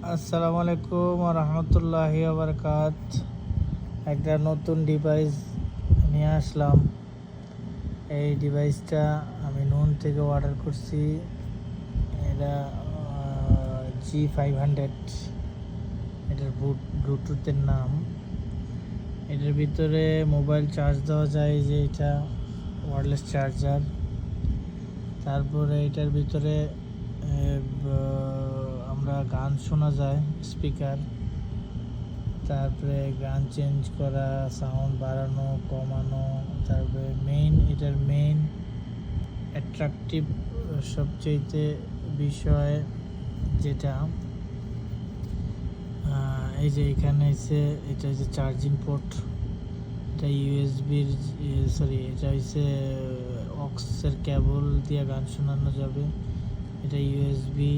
আসসালামু আলাইকুম রহমতুল্লাহি বারাকাত। একটা নতুন ডিভাইস নিয়ে আসলাম। এই ডিভাইসটা আমি নুন থেকে অর্ডার করছি। এটা G500, এটার ব্লুটুথের নাম। এটার ভিতরে মোবাইল চার্জ দেওয়া যায়, যে এটা ওয়্যারলেস চার্জার। তারপরে এটার ভিতরে আমরা গান শোনা যায়, স্পিকার। তারপরে গান চেঞ্জ করা, সাউন্ড বাড়ানো কমানো। তারপরে এটার মেইন অ্যাট্রাকটিভ সবচেয়ে বিষয় যেটা, এই যে এখানে এটা হচ্ছে চার্জিং পোর্ট। এটা ইউএসবির এটা হচ্ছে অক্সের কেবল দিয়ে গান শোনানো যাবে। এটা ইউএসবি